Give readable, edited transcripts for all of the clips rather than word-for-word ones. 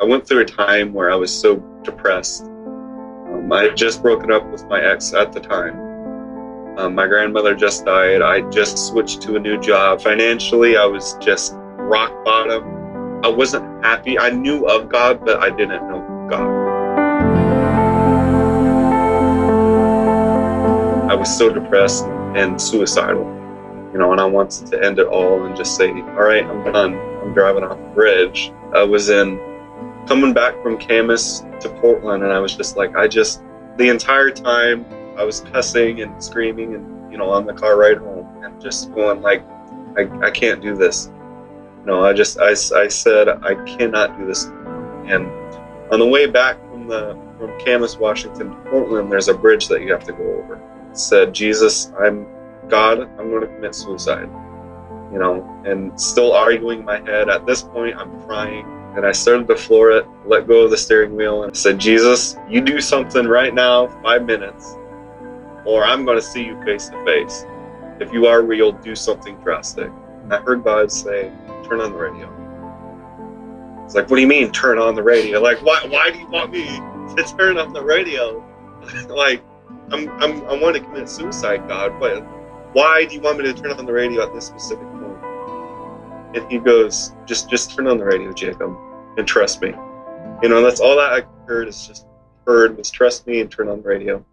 I went through a time where I was so depressed. I had just broken up with my ex at the time. My grandmother just died. I just switched to a new job. Financially, I was just rock bottom. I wasn't happy. I knew of God, but I didn't know God. I was so depressed and suicidal, and I wanted to end it all and just say, all right, I'm done. I'm driving off the bridge. I was coming back from Camas to Portland, and I was just like, the entire time I was cussing and screaming and, on the car ride home and just going like, I can't do this. I said, I cannot do this. And on the way back from Camas, Washington to Portland, there's a bridge that you have to go over. It said, Jesus, I'm going to commit suicide, and still arguing in my head. At this point, I'm crying. And I started to floor it, let go of the steering wheel, and I said, Jesus, you do something right now, 5 minutes, or I'm going to see you face to face. If you are real, do something drastic. And I heard God say, turn on the radio. It's like, what do you mean, turn on the radio? Like, why do you want me to turn on the radio? Like, I want to commit suicide, God, but why do you want me to turn on the radio at this specific point? And he goes, just turn on the radio, Jacob, and trust me. That's all that I heard was trust me and turn on the radio.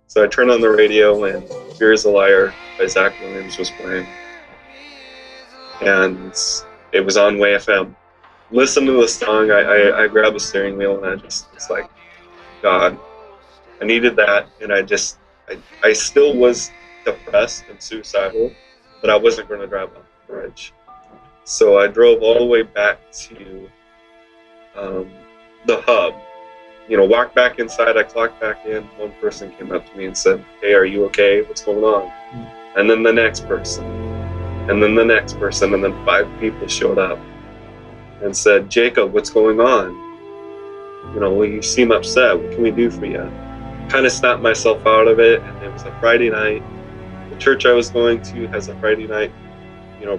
So I turned on the radio, and Fear is a Liar by Zach Williams was playing. And it was on Way FM. Listen to the song, I grabbed the steering wheel, and it's like, God, I needed that. And I still was depressed and suicidal, but I wasn't going to drive off the bridge. So I drove all the way back to the hub. Walked back inside, I clocked back in. One person came up to me and said, hey, are you okay? What's going on? And then the next person, and then the next person, and then 5 people showed up and said, Jacob, what's going on? You seem upset. What can we do for you? Kind of snapped myself out of it, and it was a Friday night. The church I was going to has a Friday night,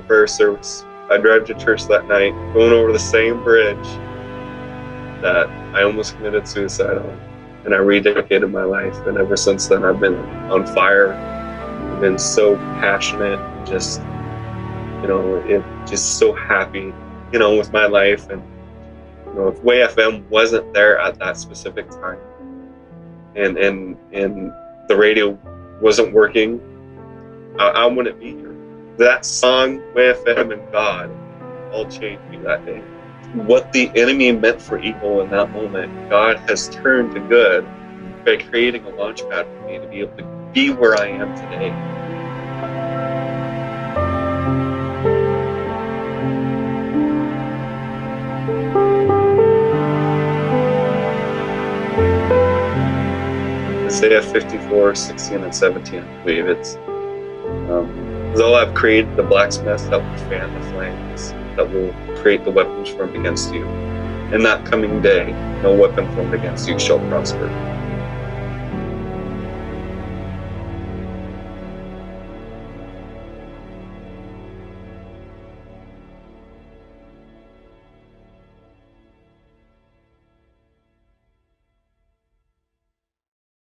prayer service. I drive to church that night, going over the same bridge that I almost committed suicide on. And I rededicated my life. And ever since then, I've been on fire. I've been so passionate, just so happy, with my life. And, if Way FM wasn't there at that specific time, and the radio wasn't working, I wouldn't be here. That song, Way FM and God, all changed me that day. What the enemy meant for evil in that moment, God has turned to good by creating a launch pad for me to be able to be where I am today. Isaiah 54, 16 and 17, I believe it's. Though I've created the blacksmiths that will fan the flames, that will create the weapons formed against you. In that coming day, no weapon formed against you shall prosper.